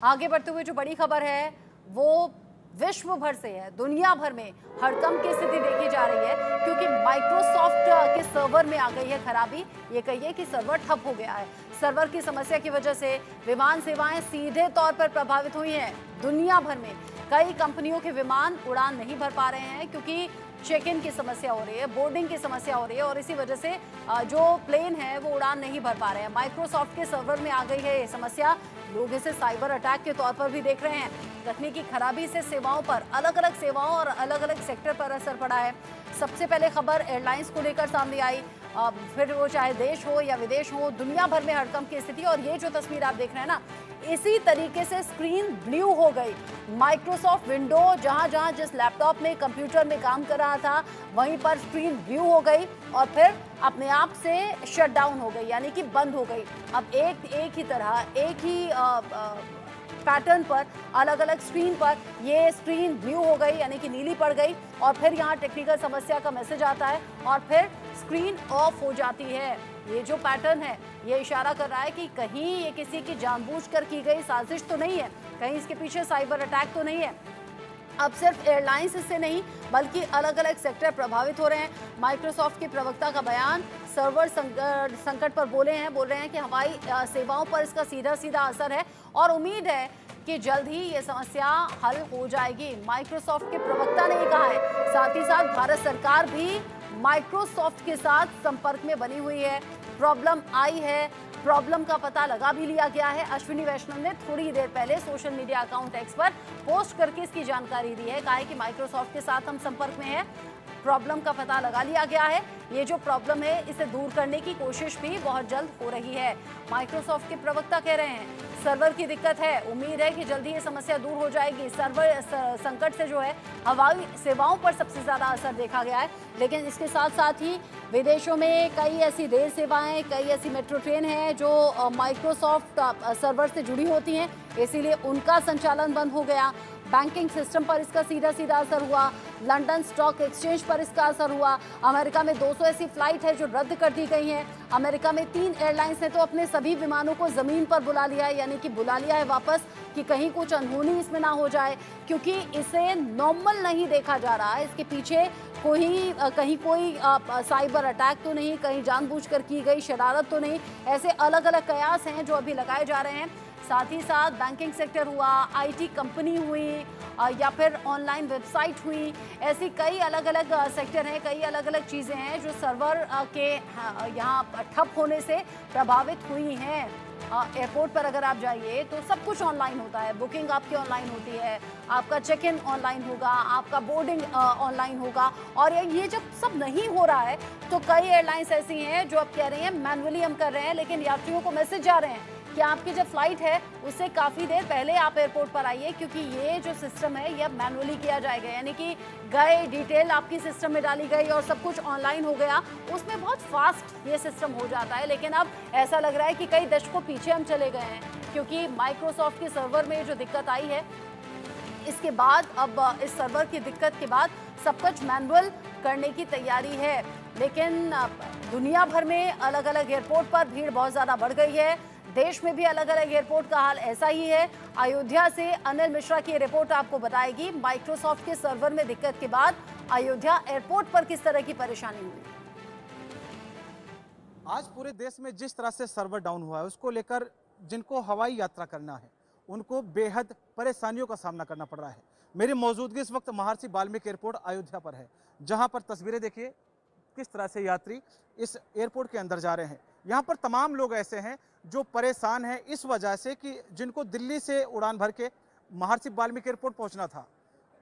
आगे बढ़ते हुए जो बड़ी खबर है वो विश्व भर से है। दुनिया भर में हड़कंप की स्थिति देखी जा रही है क्योंकि माइक्रोसॉफ्ट के सर्वर में आ गई है खराबी। ये कहिए कि सर्वर ठप हो गया है। सर्वर की समस्या की वजह से विमान सेवाएं सीधे तौर पर प्रभावित हुई हैं। दुनिया भर में कई कंपनियों के विमान उड़ान नहीं भर पा रहे हैं क्योंकि चेक इन की समस्या हो रही है, बोर्डिंग की समस्या हो रही है और इसी वजह से जो प्लेन है वो उड़ान नहीं भर पा रहे हैं। माइक्रोसॉफ्ट के सर्वर में आ गई है ये समस्या। लोग इसे साइबर अटैक के तौर पर भी देख रहे हैं। तकनीकी खराबी से सेवाओं पर, अलग अलग सेवाओं और अलग अलग सेक्टर पर असर पड़ा है। सबसे पहले खबर एयरलाइंस को लेकर सामने आई। फिर वो चाहे देश हो या विदेश हो, दुनिया भर में हड़कंप की स्थिति। और ये जो तस्वीर आप देख रहे हैं ना, इसी तरीके से स्क्रीन ब्लू हो गई। माइक्रोसॉफ्ट विंडो जहां जहां जिस लैपटॉप में, कंप्यूटर में काम कर रहा था, वहीं पर स्क्रीन ब्लू हो गई और फिर अपने आप से शट डाउन हो गई, यानी कि बंद हो गई। अब एक ही तरह, एक ही पैटर्न पर, अलग अलग स्क्रीन पर ये स्क्रीन ब्लू हो गई, यानी कि नीली पड़ गई और फिर यहाँ टेक्निकल समस्या का मैसेज आता है और फिर स्क्रीन ऑफ हो जाती है। ये जो पैटर्न है ये इशारा कर रहा है कि कहीं ये किसी की जानबूझकर की गई साजिश तो नहीं है, कहीं इसके पीछे साइबर अटैक तो नहीं है। अब सिर्फ एयरलाइंस इससे नहीं बल्कि अलग अलग सेक्टर प्रभावित हो रहे हैं। माइक्रोसॉफ्ट के प्रवक्ता का बयान, सर्वर संकट पर बोल रहे हैं कि हवाई सेवाओं पर इसका सीधा सीधा असर है और उम्मीद है कि जल्द ही ये समस्या हल हो जाएगी। माइक्रोसॉफ्ट के प्रवक्ता ने ये कहा है। साथ ही साथ भारत सरकार भी माइक्रोसॉफ्ट के साथ संपर्क में बनी हुई है। प्रॉब्लम आई है, प्रॉब्लम का पता लगा भी लिया गया है। अश्विनी वैष्णव ने थोड़ी देर पहले सोशल मीडिया अकाउंट एक्स पर पोस्ट करके इसकी जानकारी दी है। कहा है कि माइक्रोसॉफ्ट के साथ हम संपर्क में हैं, प्रॉब्लम का पता लगा लिया गया है। ये जो प्रॉब्लम है इसे दूर करने की कोशिश भी बहुत जल्द हो रही है। माइक्रोसॉफ्ट के प्रवक्ता कह रहे हैं सर्वर की दिक्कत है, उम्मीद है कि जल्दी ये समस्या दूर हो जाएगी। सर्वर संकट से जो है हवाई सेवाओं पर सबसे ज़्यादा असर देखा गया है, लेकिन इसके साथ साथ ही विदेशों में कई ऐसी रेल सेवाएं, कई ऐसी मेट्रो ट्रेन हैं जो माइक्रोसॉफ्ट सर्वर से जुड़ी होती हैं, इसीलिए उनका संचालन बंद हो गया। बैंकिंग सिस्टम पर इसका सीधा सीधा असर हुआ। लंदन स्टॉक एक्सचेंज पर इसका असर हुआ। अमेरिका में 200 ऐसी फ्लाइट है जो रद्द कर दी गई हैं। अमेरिका में 3 एयरलाइंस ने तो अपने सभी विमानों को ज़मीन पर बुला लिया है, यानी कि बुला लिया है वापस कि कहीं कुछ अनहोनी इसमें ना हो जाए, क्योंकि इसे नॉर्मल नहीं देखा जा रहा है। इसके पीछे कहीं कोई साइबर अटैक तो नहीं, कहीं जानबूझकर की गई शरारत तो नहीं। ऐसे अलग अलग कयास हैं जो अभी लगाए जा रहे हैं। साथ ही साथ बैंकिंग सेक्टर हुआ, आईटी कंपनी हुई या फिर ऑनलाइन वेबसाइट हुई, ऐसी कई अलग अलग सेक्टर हैं, कई अलग अलग चीज़ें हैं जो सर्वर के यहाँ ठप होने से प्रभावित हुई हैं। एयरपोर्ट पर अगर आप जाइए तो सब कुछ ऑनलाइन होता है, बुकिंग आपकी ऑनलाइन होती है, आपका चेक इन ऑनलाइन होगा, आपका बोर्डिंग ऑनलाइन होगा। और ये जब सब नहीं हो रहा है तो कई एयरलाइंस ऐसी हैं जो अब कह रही हैं मैनुअली हम कर रहे हैं, लेकिन यात्रियों को मैसेज जा रहे हैं कि आपकी जब फ्लाइट है उससे काफ़ी देर पहले आप एयरपोर्ट पर आइए, क्योंकि ये जो सिस्टम है ये अब मैनुअली किया जाएगा, यानी कि गए डिटेल आपकी सिस्टम में डाली गई और सब कुछ ऑनलाइन हो गया। उसमें बहुत फास्ट ये सिस्टम हो जाता है, लेकिन अब ऐसा लग रहा है कि कई दशकों पीछे हम चले गए हैं, क्योंकि माइक्रोसॉफ्ट के सर्वर में जो दिक्कत आई है इसके बाद अब इस सर्वर की दिक्कत के बाद सब कुछ मैनुअल करने की तैयारी है। लेकिन दुनिया भर में अलग अलग एयरपोर्ट पर भीड़ बहुत ज़्यादा बढ़ गई है। देश में भी अलग अलग एयरपोर्ट का हाल ऐसा ही है। अयोध्या से अनिल मिश्रा की रिपोर्ट आपको बताएगी माइक्रोसॉफ्ट के सर्वर में दिक्कत के बाद अयोध्या एयरपोर्ट पर किस तरह की परेशानी हुई। आज पूरे देश में जिस तरह से सर्वर डाउन हुआ है उसको लेकर जिनको हवाई यात्रा करना है उनको बेहद परेशानियों का सामना करना पड़ रहा है। मेरी मौजूदगी इस वक्त महर्षि वाल्मीकि एयरपोर्ट अयोध्या पर है, जहां पर तस्वीरें देखिए किस तरह से यात्री इस एयरपोर्ट के अंदर जा रहे हैं। यहाँ पर तमाम लोग ऐसे हैं जो परेशान हैं इस वजह से कि जिनको दिल्ली से उड़ान भर के महर्षि वाल्मीकि एयरपोर्ट पहुँचना था,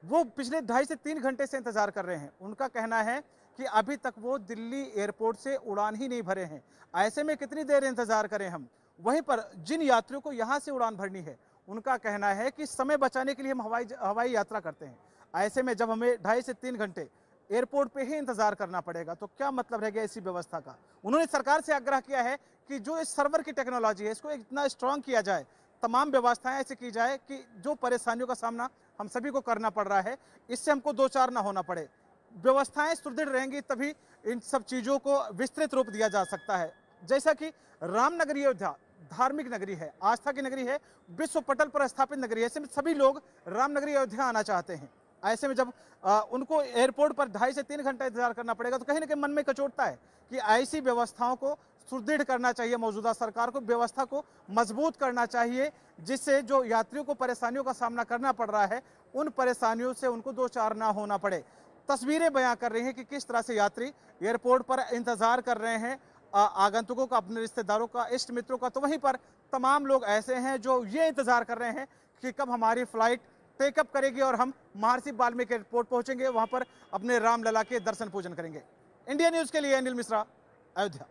वो पिछले 2.5 से 3 घंटे से इंतजार कर रहे हैं। उनका कहना है कि अभी तक वो दिल्ली एयरपोर्ट से उड़ान ही नहीं भरे हैं। ऐसे में कितनी देर इंतजार करें हम। वहीं पर जिन यात्रियों को यहाँ से उड़ान भरनी है उनका कहना है कि समय बचाने के लिए हम हवाई यात्रा करते हैं। ऐसे में जब हमें 2.5 से 3 घंटे एयरपोर्ट पे ही इंतजार करना पड़ेगा तो क्या मतलब रह गया इसी व्यवस्था का। उन्होंने सरकार से आग्रह किया है कि जो इस सर्वर की टेक्नोलॉजी है इसको इतना स्ट्रांग किया जाए, तमाम व्यवस्थाएं ऐसे की जाए कि जो परेशानियों का सामना हम सभी को करना पड़ रहा है इससे हमको दो चार ना होना पड़े। व्यवस्थाएं सुदृढ़ रहेंगी तभी इन सब चीज़ों को विस्तृत रूप दिया जा सकता है। जैसा कि रामनगरी अयोध्या धार्मिक नगरी है, आस्था की नगरी है, विश्व पटल पर स्थापित नगरी है। ऐसे में सभी लोग रामनगरी अयोध्या आना चाहते हैं। ऐसे में जब उनको एयरपोर्ट पर 2.5 से 3 घंटा इंतजार करना पड़ेगा तो कहीं ना कहीं मन में कचोटता है कि ऐसी व्यवस्थाओं को सुदृढ़ करना चाहिए। मौजूदा सरकार को व्यवस्था को मजबूत करना चाहिए, जिससे जो यात्रियों को परेशानियों का सामना करना पड़ रहा है उन परेशानियों से उनको दो चार ना होना पड़े। तस्वीरें बयां कर रही हैं कि किस तरह से यात्री एयरपोर्ट पर इंतजार कर रहे हैं आगंतुकों का, अपने रिश्तेदारों का, इष्ट मित्रों का। तो वहीं पर तमाम लोग ऐसे हैं जो ये इंतजार कर रहे हैं कि कब हमारी फ्लाइट टेकअप करेगी और हम महर्षि वाल्मीकि एयरपोर्ट पहुंचेंगे, वहां पर अपने रामलला के दर्शन पूजन करेंगे। इंडिया न्यूज के लिए अनिल मिश्रा, अयोध्या।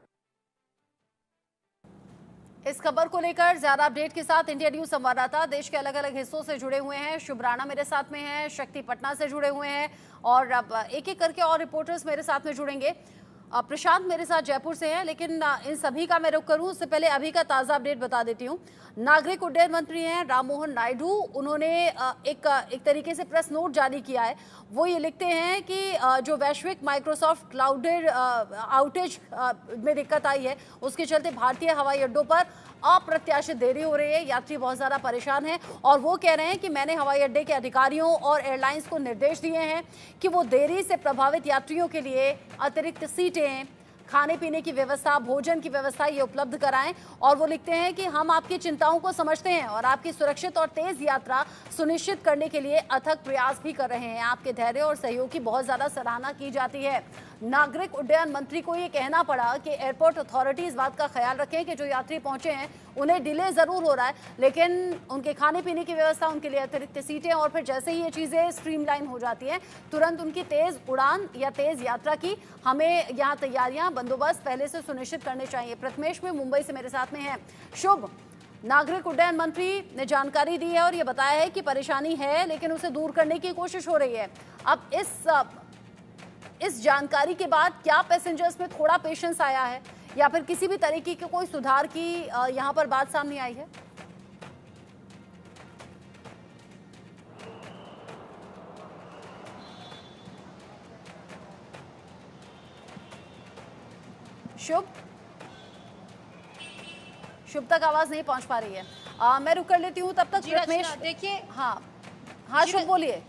इस खबर को लेकर ज्यादा अपडेट के साथ इंडिया न्यूज संवाददाता देश के अलग अलग हिस्सों से जुड़े हुए हैं। शुभ राणा मेरे साथ में है, शक्ति पटना से जुड़े हुए हैं और अब एक एक करके और रिपोर्टर्स मेरे साथ में जुड़ेंगे। प्रशांत मेरे साथ जयपुर से हैं, लेकिन इन सभी का मैं रुख करूं उससे पहले अभी का ताजा अपडेट बता देती हूं। नागरिक उड्डयन मंत्री हैं राममोहन नायडू, उन्होंने एक तरीके से प्रेस नोट जारी किया है। वो ये लिखते हैं कि जो वैश्विक माइक्रोसॉफ्ट क्लाउडेड आउटेज में दिक्कत आई है उसके चलते भारतीय हवाई अड्डों पर अप्रत्याशित देरी हो रही है, यात्री बहुत ज़्यादा परेशान हैं और वो कह रहे हैं कि मैंने हवाई अड्डे के अधिकारियों और एयरलाइंस को निर्देश दिए हैं कि वो देरी से प्रभावित यात्रियों के लिए अतिरिक्त सीटें, खाने पीने की व्यवस्था, भोजन की व्यवस्था ये उपलब्ध कराएं। और वो लिखते हैं कि हम आपकी चिंताओं को समझते हैं और आपकी सुरक्षित और तेज यात्रा सुनिश्चित करने के लिए अथक प्रयास भी कर रहे हैं। आपके धैर्य और सहयोग की बहुत ज़्यादा सराहना की जाती है। नागरिक उड्डयन मंत्री को ये कहना पड़ा कि एयरपोर्ट अथॉरिटी इस बात का ख्याल रखें कि जो यात्री पहुंचे हैं उन्हें डिले ज़रूर हो रहा है, लेकिन उनके खाने पीने की व्यवस्था, उनके लिए अतिरिक्त सीटें और फिर जैसे ही ये चीज़ें स्ट्रीमलाइन हो जाती हैं तुरंत उनकी तेज़ उड़ान या तेज़ यात्रा की हमें यहाँ तैयारियाँ, बंदोबस्त पहले से सुनिश्चित करने चाहिए। प्रथमेश में मुंबई से मेरे साथ में है शुभ। नागरिक उड्डयन मंत्री ने जानकारी दी है और ये बताया है कि परेशानी है लेकिन उसे दूर करने की कोशिश हो रही है। अब इस जानकारी के बाद क्या पैसेंजर्स में थोड़ा पेशेंस आया है या फिर किसी भी तरीके के कोई सुधार की यहाँ पर बात सामने आई है? शुभ तक आवाज नहीं पहुंच पा रही है। मैं रुक कर लेती हूँ तब तक। प्रथमेश देखिए, हाँ शुभ बोलिए।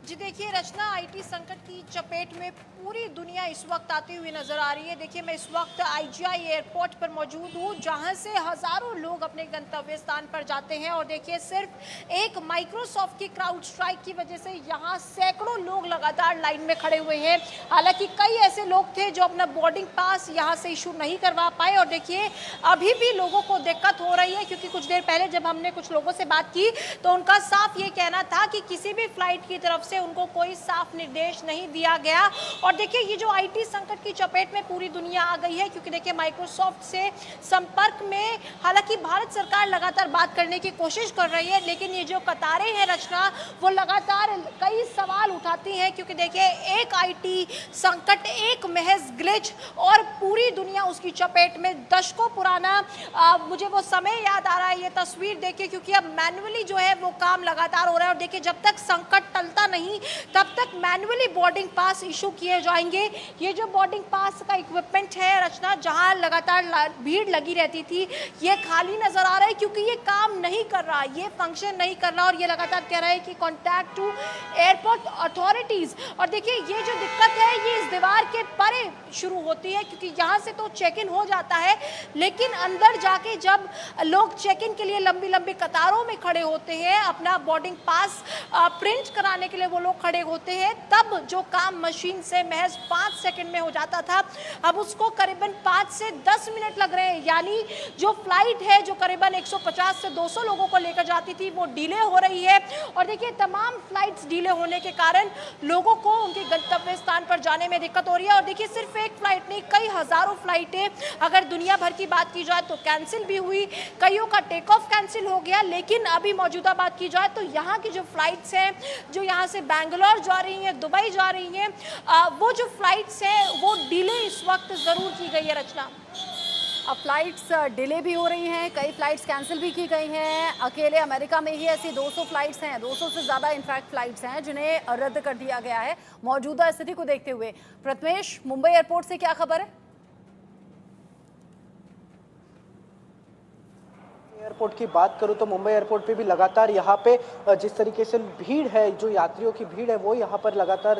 जी देखिए रचना, आईटी संकट की चपेट में पूरी दुनिया इस वक्त आती हुई नजर आ रही है। देखिए मैं इस वक्त आईजीआई एयरपोर्ट पर मौजूद हूँ जहां से हजारों लोग अपने गंतव्य स्थान पर जाते हैं और देखिए सिर्फ एक माइक्रोसॉफ्ट की क्राउड स्ट्राइक की वजह से यहाँ सैकड़ों लोग लगातार लाइन में खड़े हुए हैं। हालांकि कई ऐसे लोग थे जो अपना बोर्डिंग पास यहाँ से इशू नहीं करवा पाए और देखिए अभी भी लोगों को दिक्कत हो रही है, क्योंकि कुछ देर पहले जब हमने कुछ लोगों से बात की तो उनका साफ ये कहना था कि किसी भी फ्लाइट की तरफ से उनको कोई साफ निर्देश नहीं दिया गया। और देखिए ये जो आईटी संकट की चपेट में पूरी दुनिया आ गई है, क्योंकि देखिए माइक्रोसॉफ्ट से संपर्क में हालांकि भारत सरकार लगातार बात करने की कोशिश कर रही है, लेकिन ये जो कतारें हैं रचना वो लगातार कई सवाल उठाती हैं, क्योंकि देखिए एक आईटी संकट, एक महज ग्लिच और पूरी दुनिया उसकी चपेट में। दशकों पुराना मुझे वो समय याद आ रहा है, ये तस्वीर देखिए, क्योंकि अब मैन्युअली जो है वो काम लगातार हो रहा है और देखिए जब तक संकट टलता नहीं तब तक मैन्युअली बोर्डिंग पास इशू किए जाएंगे। ये जो बोर्डिंग पास का इक्विपमेंट है रचना, जहां लगातार भीड़ लगी रहती थी, ये खाली नजर आ रहा है क्योंकि ये काम नहीं कर रहा, ये फंक्शन नहीं कर रहा और ये लगातार कह रहा है कि कॉन्टैक्ट टू एयरपोर्ट अथॉरिटीज। और देखिए ये जो दिक्कत है ये इस दीवार के परे शुरू होती है, क्योंकि यहाँ से तो चेक इन हो जाता है लेकिन अंदर जाके जब लोग चेक इन के लिए लंबी लंबी कतारों में खड़े होते हैं, अपना बोर्डिंग पास प्रिंट कराने के लिए वो लोग खड़े होते हैं, तब जो काम मशीन से महज 5 सेकंड में हो जाता था अब उसको करीबन 5 से 10 मिनट लग रहे हैं। यानी जो फ्लाइट है जो करीबन 150 से 200 लोगों को लेकर जाती थी वो डिले हो रही है। और देखिए तमाम फ्लाइट्स डिले होने के कारण लोगों को उनके गंतव्य स्थान पर जाने में दिक्कत हो रही है। और देखिए सिर्फ एक फ्लाइट नहीं, कई हजारों फ्लाइटें अगर दुनिया भर की बात की जाए तो कैंसिल भी हुई, कईयों का टेक ऑफ कैंसिल हो गया। लेकिन अभी मौजूदा बात की जाए तो यहाँ की जो फ्लाइट्स हैं जो यहाँ से बैंगलोर जा रही हैं, दुबई जा रही हैं, वो जो फ्लाइट्स हैं वो डिले इस वक्त जरूर की गई है रचना। अब फ्लाइट्स डिले भी हो रही हैं, कई फ्लाइट्स कैंसिल भी की गई हैं। अकेले अमेरिका में ही ऐसी 200 फ्लाइट्स हैं, 200 से ज़्यादा इनफैक्ट फ्लाइट्स हैं जिन्हें रद्द कर दिया गया है मौजूदा स्थिति को देखते हुए। प्रथमेश, मुंबई एयरपोर्ट से क्या खबर है? एयरपोर्ट की बात करूं तो मुंबई एयरपोर्ट पे भी लगातार यहाँ पे जिस तरीके से भीड़ है, जो यात्रियों की भीड़ है वो यहाँ पर लगातार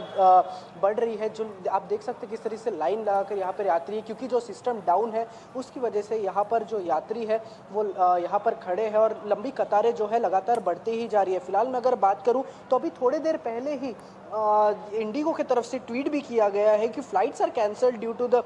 बढ़ रही है। जो आप देख सकते हैं किस तरीके से लाइन लगाकर यहाँ पर यात्री है, क्योंकि जो सिस्टम डाउन है उसकी वजह से यहाँ पर जो यात्री है वो यहाँ पर खड़े हैं और लंबी कतारें जो है लगातार बढ़ती ही जा रही है। फिलहाल मैं अगर बात करूँ तो अभी थोड़ी देर पहले ही इंडिगो की तरफ से ट्वीट भी किया गया है कि flights are cancelled due to the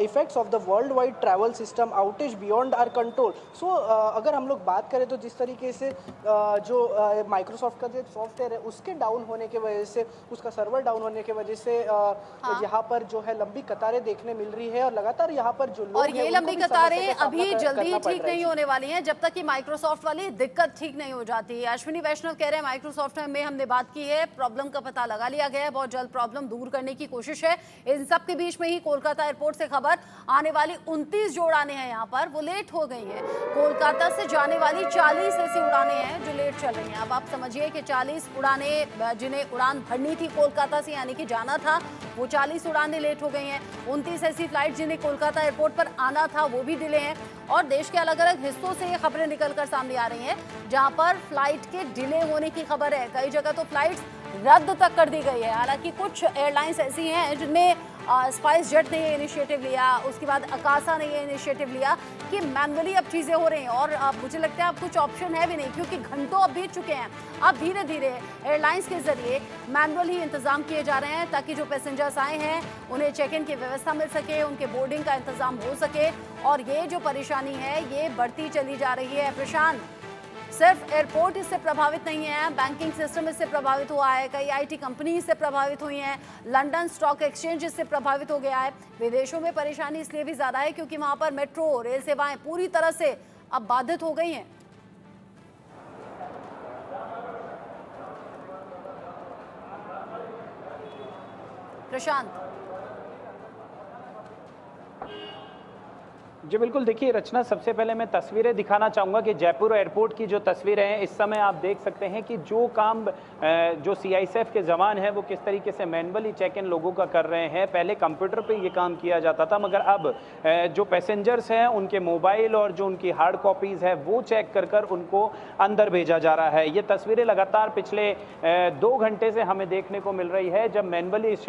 effects of the world wide travel system outage beyond our control. So अगर हम लोग बात करें तो जिस तरीके से जो माइक्रोसॉफ्ट का जो सॉफ्टवेयर है उसके डाउन होने की वजह से, उसका सर्वर डाउन होने की वजह से यहाँ पर जो है लंबी कतारें देखने मिल रही है और लगातार यहाँ पर जो लोग और ये लंबी कतारें अभी जल्दी ठीक नहीं होने वाली हैं जब तक कि माइक्रोसॉफ्ट वाली दिक्कत ठीक नहीं हो जाती। अश्विनी वैष्णव कह रहे हैं माइक्रोसॉफ्ट में हमने बात की है, प्रॉब्लम का पता लगा लिया गया है, बहुत जल्द प्रॉब्लम दूर करने की कोशिश है। इन सब के बीच में ही कोलकाता एयरपोर्ट से खबर आने वाली 29 जो उड़ानें हैं यहाँ पर वो लेट हो गई हैं। कोलकाता से जाने वाली 40 ऐसी उड़ानें हैं जो लेट चल रही हैं। अब आप समझिए कि 40 उड़ानें जिन्हें उड़ान भरनी थी कोलकाता से यानी कि जाना था, वो 40 उड़ानें लेट हो गई हैं। 29 ऐसी फ्लाइट जिन्हें कोलकाता एयरपोर्ट पर आना था वो भी डिले हैं। और देश के अलग अलग हिस्सों से ये खबरें निकलकर सामने आ रही हैं जहां पर फ्लाइट के डिले होने की खबर है। कई जगह तो फ्लाइट्स रद्द तक कर दी गई है। हालांकि कुछ एयरलाइंस ऐसी हैं जिनमें स्पाइस जेट ने ये इनिशिएटिव लिया, उसके बाद अकासा ने ये इनिशिएटिव लिया कि मैनुअली अब चीज़ें हो रही हैं और मुझे लगता है अब कुछ ऑप्शन है भी नहीं, क्योंकि घंटों अब बीत चुके हैं। अब धीरे धीरे एयरलाइंस के जरिए मैनुअल ही इंतजाम किए जा रहे हैं ताकि जो पैसेंजर्स आए हैं उन्हें चेक इन की व्यवस्था मिल सके, उनके बोर्डिंग का इंतजाम हो सके। और ये जो परेशानी है ये बढ़ती चली जा रही है। प्रशांत, सिर्फ एयरपोर्ट इससे प्रभावित नहीं है, बैंकिंग सिस्टम इससे प्रभावित हुआ है, कई आईटी कंपनी इससे प्रभावित हुई हैं, लंदन स्टॉक एक्सचेंज इससे प्रभावित हो गया है। विदेशों में परेशानी इसलिए भी ज़्यादा है क्योंकि वहाँ पर मेट्रो रेल सेवाएं पूरी तरह से अब बाधित हो गई हैं। प्रशांत। जी बिल्कुल, देखिए रचना, सबसे पहले मैं तस्वीरें दिखाना चाहूँगा कि जयपुर एयरपोर्ट की जो तस्वीरें हैं इस समय आप देख सकते हैं कि जो काम जो सीआईएसएफ के जवान हैं वो किस तरीके से मैनुअली चेक इन लोगों का कर रहे हैं। पहले कंप्यूटर पे ये काम किया जाता था, मगर अब जो पैसेंजर्स हैं उनके मोबाइल और जो उनकी हार्ड कॉपीज़ है वो चेक कर कर उनको अंदर भेजा जा रहा है। ये तस्वीरें लगातार पिछले 2 घंटे से हमें देखने को मिल रही है जब मैनुअली इस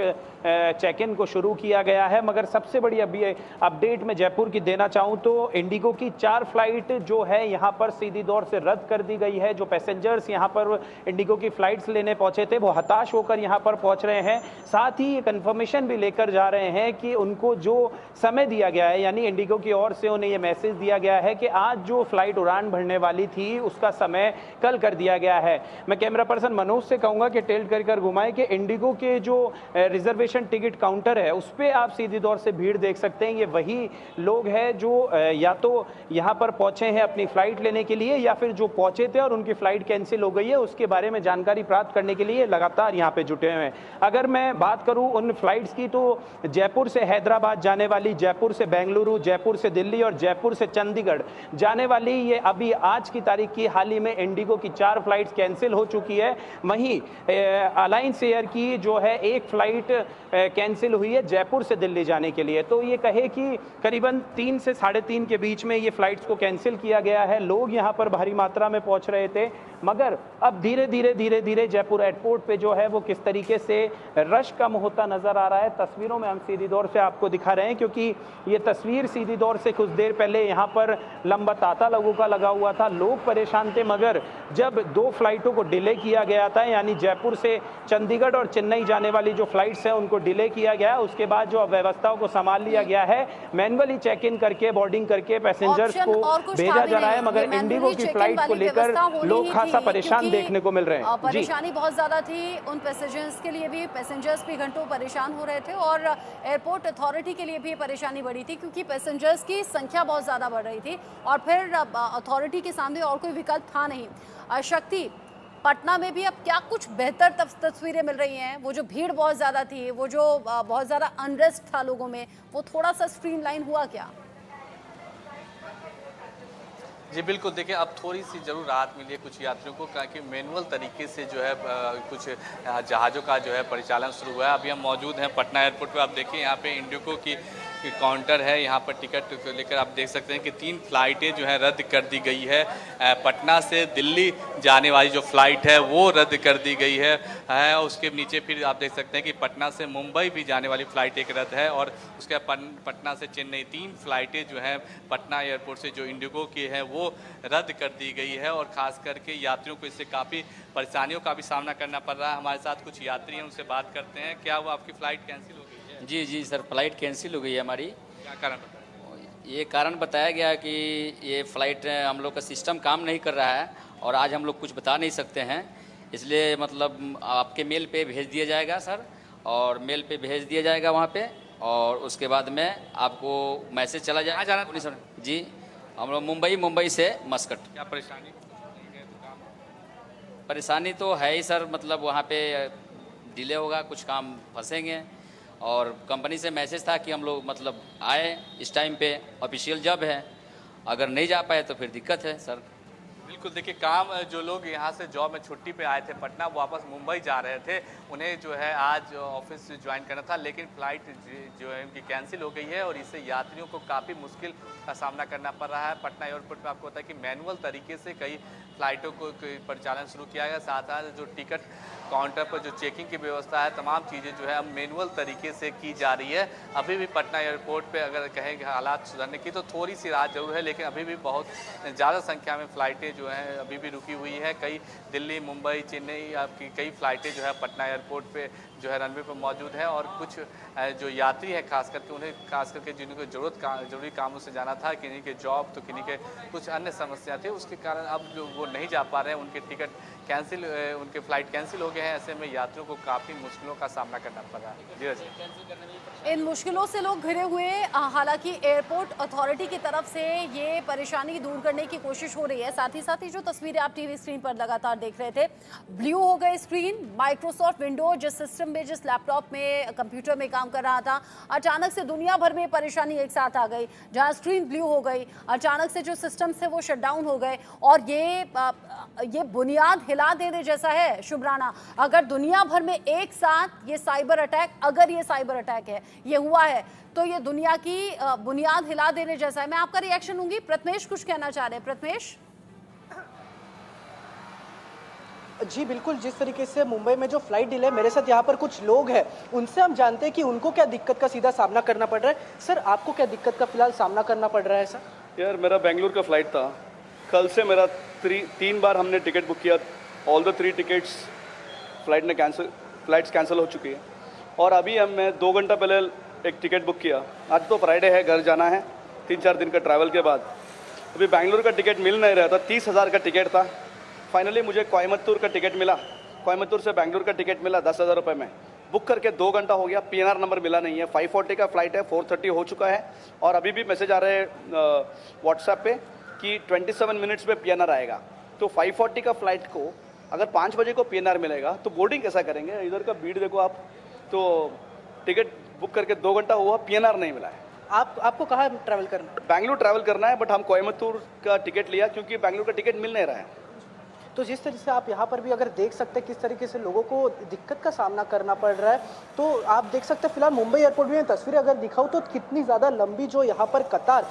चेक इन को शुरू किया गया है। मगर सबसे बड़ी अभी अपडेट में जयपुर की देना चाहूं तो इंडिगो की 4 फ्लाइट जो है यहां पर सीधी दौर से रद्द कर दी गई है। जो पैसेंजर्स यहां पर इंडिगो की फ्लाइट्स लेने पहुंचे थे वो हताश होकर यहां पर पहुंच रहे हैं। साथ ही ये कंफर्मेशन भी लेकर जा रहे हैं कि उनको जो समय दिया गया है, यानी इंडिगो की ओर से उन्हें ये मैसेज दिया गया है कि आज जो फ्लाइट उड़ान भरने वाली थी उसका समय कल कर दिया गया है। मैं कैमरा पर्सन मनोज से कहूंगा कि टिल्ट कर घुमाए कि इंडिगो के जो रिजर्वेशन टिकट काउंटर है उस पर आप सीधी दौर से भीड़ देख सकते हैं। ये वही लोग हैं जो या तो यहाँ पर पहुंचे हैं अपनी फ्लाइट लेने के लिए या फिर जो पहुंचे थे और उनकी फ्लाइट कैंसिल हो गई है उसके बारे में जानकारी प्राप्त करने के लिए लगातार यहाँ पे जुटे हुए हैं। अगर मैं बात करूँ उन फ्लाइट्स की तो जयपुर से हैदराबाद जाने वाली, जयपुर से बेंगलुरु, जयपुर से दिल्ली और जयपुर से चंडीगढ़ जाने वाली, ये अभी आज की तारीख की हाल ही में इंडिगो की 4 फ्लाइट्स कैंसिल हो चुकी है। वहीं अलायंस एयर की जो है 1 फ्लाइट कैंसिल हुई है जयपुर से दिल्ली जाने के लिए। तो ये कहे कि करीबन 3 से 3.5 के बीच में ये फ्लाइट्स को कैंसिल किया गया है। लोग यहाँ पर भारी मात्रा में पहुँच रहे थे, मगर अब धीरे धीरे जयपुर एयरपोर्ट पे जो है वो किस तरीके से रश कम होता नजर आ रहा है। तस्वीरों में हम सीधी दौर से आपको दिखा रहे हैं, क्योंकि ये तस्वीर सीधी दौर से कुछ देर पहले यहाँ पर लंबा तांता लोगों का लगा हुआ था, लोग परेशान थे। मगर जब 2 फ्लाइटों को डिले किया गया था, यानी जयपुर से चंडीगढ़ और चेन्नई जाने वाली जो फ्लाइट्स हैं उनको डिले किया गया, उसके बाद जो व्यवस्थाओं को संभाल लिया गया है, मैनुअली चेक इन करके बोर्डिंग करके पैसेंजर्स को भेजा जा रहा है। मगर इंडिगो की फ्लाइट को लेकर लोग खासा परेशान देखने को मिल रहे हैं। परेशानी बहुत ज्यादा थी उन पैसेंजर्स के लिए भी, पैसेंजर्स भी घंटों परेशान हो रहे थे और एयरपोर्ट अथॉरिटी के लिए भी परेशानी बढ़ी थी क्योंकि पैसेंजर्स की संख्या बहुत ज्यादा बढ़ रही थी और फिर अथॉरिटी के सामने और कोई विकल्प था नहीं। शक्ति, पटना में भी अब क्या कुछ बेहतर तस्वीरें मिल रही हैं? वो जो भीड़ बहुत ज़्यादा थी, वो जो बहुत ज़्यादा अनरेस्ट था लोगों में, वो थोड़ा सा स्ट्रीमलाइन हुआ क्या? जी बिल्कुल, देखिए अब थोड़ी सी ज़रूर राहत मिली है कुछ यात्रियों को, क्योंकि मैनुअल तरीके से जो है कुछ जहाज़ों का जो है परिचालन शुरू हुआ है। अभी हम मौजूद हैं पटना एयरपोर्ट पे। आप देखिए यहाँ पे इंडिगो की काउंटर है, यहाँ पर टिकट को लेकर आप देख सकते हैं कि 3 फ्लाइटें जो है रद्द कर दी गई है। पटना से दिल्ली जाने वाली जो फ़्लाइट है वो रद्द कर दी गई है। उसके नीचे फिर आप देख सकते हैं कि पटना से मुंबई भी जाने वाली फ़्लाइट एक रद्द है, और उसके पटना से चेन्नई 3 फ्लाइटें जो हैं पटना एयरपोर्ट से जो इंडिगो की है वो रद्द कर दी गई है, और ख़ास करके यात्रियों को इससे काफ़ी परेशानियों का भी सामना करना पड़ रहा है। हमारे साथ कुछ यात्री हैं, उनसे बात करते हैं। क्या वो आपकी फ़्लाइट कैंसिल हो गई है? जी सर, फ्लाइट कैंसिल हो गई है हमारी। क्या कारण बताएं? ये कारण बताया गया कि ये फ़्लाइट हम लोग का सिस्टम काम नहीं कर रहा है, और आज हम लोग कुछ बता नहीं सकते हैं, इसलिए मतलब आपके मेल पे भेज दिया जाएगा सर, और मेल पे भेज दिया जाएगा वहाँ पे, और उसके बाद में आपको मैसेज चला जाएगा। जाना नहीं सर जी, हम लोग मुंबई से मस्कट। क्या परेशानी? परेशानी तो है ही सर, मतलब वहाँ पे डिले होगा, कुछ काम फंसेंगे, और कंपनी से मैसेज था कि हम लोग मतलब आए इस टाइम पे, ऑफिशियल जॉब है, अगर नहीं जा पाए तो फिर दिक्कत है सर। बिल्कुल, देखिए काम जो लोग यहाँ से जॉब में छुट्टी पे आए थे पटना, वापस मुंबई जा रहे थे, उन्हें जो है आज ऑफिस ज्वाइन करना था, लेकिन फ़्लाइट जो है उनकी कैंसिल हो गई है, और इससे यात्रियों को काफ़ी मुश्किल का सामना करना पड़ रहा है। पटना एयरपोर्ट पे आपको पता है कि मैनुअल तरीके से कई फ़्लाइटों को परिचालन शुरू किया गया, साथ साथ जो टिकट काउंटर पर जो चेकिंग की व्यवस्था है, तमाम चीज़ें जो है अब मैनुअल तरीके से की जा रही है। अभी भी पटना एयरपोर्ट पे अगर कहें कि हालात सुधरने की तो थोड़ी सी राहत जरूर है, लेकिन अभी भी बहुत ज़्यादा संख्या में फ़्लाइटें जो हैं अभी भी रुकी हुई है। कई दिल्ली, मुंबई, चेन्नई आपकी कई फ़्लाइटें जो है पटना एयरपोर्ट पे जो है रनवे पर मौजूद है, और कुछ जो यात्री हैं खास करके उन्हें खास करके जिनको ज़रूरी कामों से जाना था, किन्हीं के जॉब तो किन्हीं के कुछ अन्य समस्या थे, उसके कारण अब जो वो नहीं जा पा रहे हैं, उनके टिकट कैंसिल, उनके फ़्लाइट कैंसिल हो गए हैं। ऐसे में यात्रियों को काफ़ी मुश्किलों का सामना करना पड़ रहा है। जी, इन मुश्किलों से लोग घिरे हुए, हालांकि एयरपोर्ट अथॉरिटी की तरफ से ये परेशानी दूर करने की कोशिश हो रही है। साथ ही जो तस्वीरें आप टीवी स्क्रीन पर लगातार देख रहे थे, ब्लू हो गई स्क्रीन। माइक्रोसॉफ्ट विंडोज जिस सिस्टम में, जिस लैपटॉप में, कंप्यूटर में काम कर रहा था, अचानक से दुनिया भर में परेशानी एक साथ आ गई, जहाँ स्क्रीन ब्लू हो गई, अचानक से जो सिस्टम थे वो शट डाउन हो गए, और ये बुनियाद हिला देने जैसा है शुभ राणा। अगर दुनिया भर में एक साथ ये साइबर अटैक, अगर ये साइबर अटैक है, ये हुआ है, तो ये दुनिया की बुनियाद हिला देने जैसा है। मैं आपका रिएक्शन लूंगी। प्रथमेश कुछ कहना चाह रहे हैं। प्रथमेश जी बिल्कुल, जिस तरीके से मुंबई में जो फ्लाइट डिले, मेरे साथ यहाँ पर कुछ लोग हैं, उनसे हम जानते हैं कि उनको क्या दिक्कत का सीधा सामना करना पड़ रहा है। सर, आपको क्या दिक्कत का फिलहाल सामना करना पड़ रहा है? सर यार, मेरा बेंगलुरु का फ़्लाइट था, कल से मेरा 3 बार हमने टिकट बुक किया, all the 3 tickets flights cancel हो चुकी है, और अभी मैं 2 घंटा पहले एक टिकट बुक किया। आज तो फ्राइडे है, घर जाना है 3-4 दिन का ट्रैवल के बाद। अभी बेंगलुरु का टिकट मिल नहीं रहा था, 30,000 का टिकट था। फाइनली मुझे कोयम्बतूर का टिकट मिला, कोयम्बतूर से बेंगलुरु का टिकट मिला 10,000 रुपये में। बुक करके 2 घंटा हो गया, PNR नंबर मिला नहीं है। 5:40 का फ़्लाइट है, 4:30 हो चुका है, और अभी भी मैसेज आ रहे हैं व्हाट्सएप पे कि 27 मिनट्स में PNR आएगा। तो 5:40 का फ़्लाइट को अगर 5 बजे को PNR मिलेगा तो बोर्डिंग कैसा करेंगे? इधर का भीड़ देखो आप, तो टिकट बुक करके 2 घंटा हुआ, PNR नहीं मिला है। आपको कहाँ ट्रैवल करना है? बेंगलुरु ट्रैवल करना है, बट हम कोयम्बतूर का टिकट लिया क्योंकि बेंगलुरु का टिकट मिल नहीं रहा है। तो जिस तरह से आप यहाँ पर भी अगर देख सकते हैं किस तरीके से लोगों को दिक्कत का सामना करना पड़ रहा है, तो आप देख सकते हैं फिलहाल मुंबई एयरपोर्ट में तस्वीरें अगर दिखाऊं तो कितनी ज़्यादा लंबी जो यहाँ पर कतार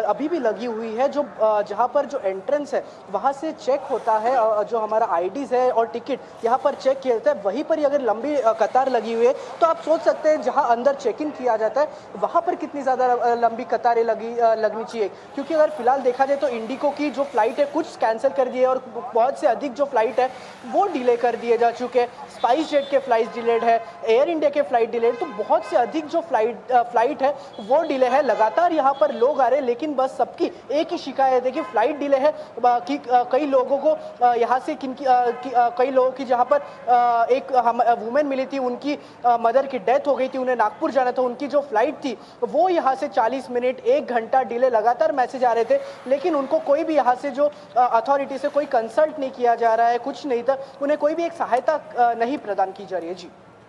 अभी भी लगी हुई है। जो जहाँ पर जो एंट्रेंस है वहाँ से चेक होता है, जो हमारा IDs है और टिकट यहाँ पर चेक किया जाता है, वहीं पर ही अगर लंबी कतार लगी हुई है तो आप सोच सकते हैं जहाँ अंदर चेक इन किया जाता है वहाँ पर कितनी ज़्यादा लंबी कतारें लगनी चाहिए। क्योंकि अगर फिलहाल देखा जाए तो इंडिगो की जो फ्लाइट है कुछ कैंसिल कर दिए, और बहुत से अधिक जो फ्लाइट है वो डिले कर दिए जा चुके हैं। स्पाइस जेट के फ्लाइट डिलेड है, एयर इंडिया के फ्लाइट डिलेड, तो बहुत से अधिक जो फ्लाइट है वो डिले है। लगातार यहाँ पर लोग आ रहे हैं, लेकिन बस सबकी एक ही शिकायत है कि फ्लाइट डिले है। कि कई लोगों को यहाँ से कई लोगों की जहाँ पर एक वुमेन मिली थी, उनकी मदर की डेथ हो गई थी, उन्हें नागपुर जाना था, उनकी जो फ्लाइट थी वो यहाँ से 40 मिनट 1 घंटा डिले, लगातार मैसेज आ रहे थे, लेकिन उनको कोई भी यहाँ से जो अथॉरिटी से कोई कंसल्ट नहीं किया जा रहा है, कुछ नहीं था, उन्हें कोई भी एक सहायता नहीं प्रदान की जा रही है। जी।